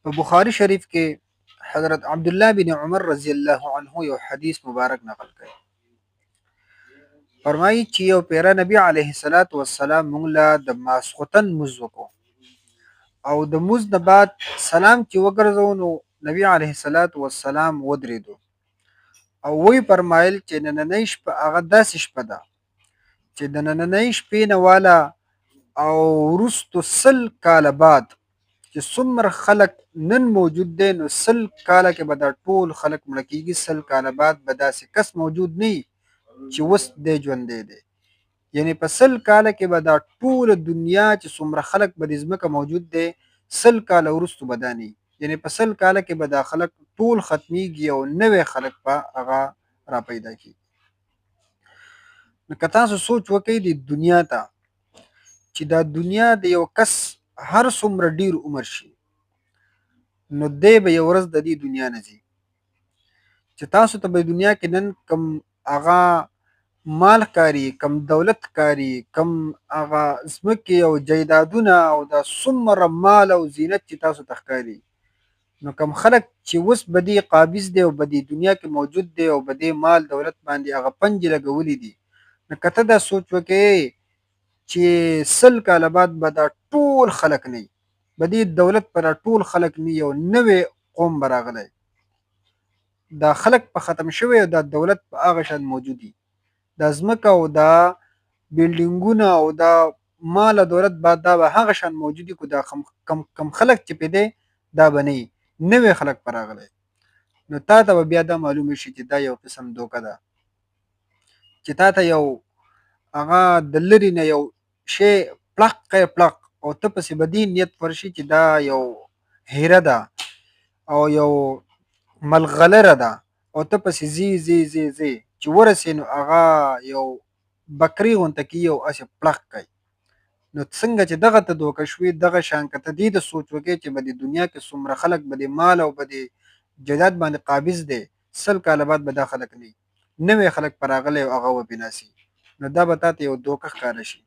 په بخاری شریف کې حضرت عبدالله بن عمر رضی الله عنه یو حدیث مبارک نقل کړي. فرمایي چې یو پیره نبی علیه الصلاۃ والسلام موږ له د ماسخوتن مونځ وکړو او د مونځ نه بعد سلام چې وګرځو نو نبی علیه الصلاۃ والسلام ودرېدو او وی فرمایل چې نننۍ شپه هغه داسې شپه ده چې د نننۍ شپې نه والا او وروستو 100 کاله بعد چې څومره خلک نن موجود دی نو 100 کاله کې به دا ټول خلک مړه کېږي. 100 کاله بعد به داسې کس موجود نه وي چې اوس دی ژوندی دی. یعنې په 100 کاله کې به دا ټوله دنیا چې څومره خلک به د ځمکه موجود دی 100 کاله وروستو به دا نه وي. یعنې په 100 کاله کې به دا خلک ټول ختمیږي او نوی خلک به هغه را پیدا کېږي. نو که تاسو سوچ وکئ د دنیا ته چې دا دنیا د یو کس هر څومره ډیر عمر شي نو دی به یو ورځ د دې دنیا نه ځي. چې تاسو ته به دنیا کې نن کم هغه مال کاری، کم دولت کاری، کم هغه ځمکې او جایدادونه او دا څومره مال او زینت چې تاسو ته ښکاري نو کم خلک چې اوس به دې قابض دی او به دې دنیا کې موجود دی او به دې مال دولت باندې هغه پنجې لګولي دي نو که ته دا سوچ وکړې چې 100 کاله بعد به دا ټول خلک نه وي، به دې دولت په دا ټول خلک نه یو نوی قوم به راغلی، دا خلک په ختم شوی او دا دولت په هغه شان موجود وي، دا ځمکه او دا بلډینګونه او دا مال او دولت بعد دا به هغه شان موجود وي، خو دا کم خلک چې پې دی دا به نه وي، نوی خلک به راغلی. نو تا ته به بیا دا معلومه شي چې دا یو قسم دوکه ده چې تا ته یو هغه د لرې نه یو شی پلق او ته پسې به دې نیت ورشي چې دا یو هیره ده او یو ملغلره ده او ته پسې ځې چې ورسې نو هغه یو بکري غونته کي او هسې پلق کوي. نو څنګه چې دغه ته دوکه شوې دغه شان که ته دې ته سوچ وکړې چې به د دنیا کې څومره خلک به د مال او به د جایداد باندې قابض دی 100 کاله بعد به دا خلک نه وي، نوی خلک به راغلی او هغه به بې ناسي، نو دا به تا ته یو دوکه ښکاره شي.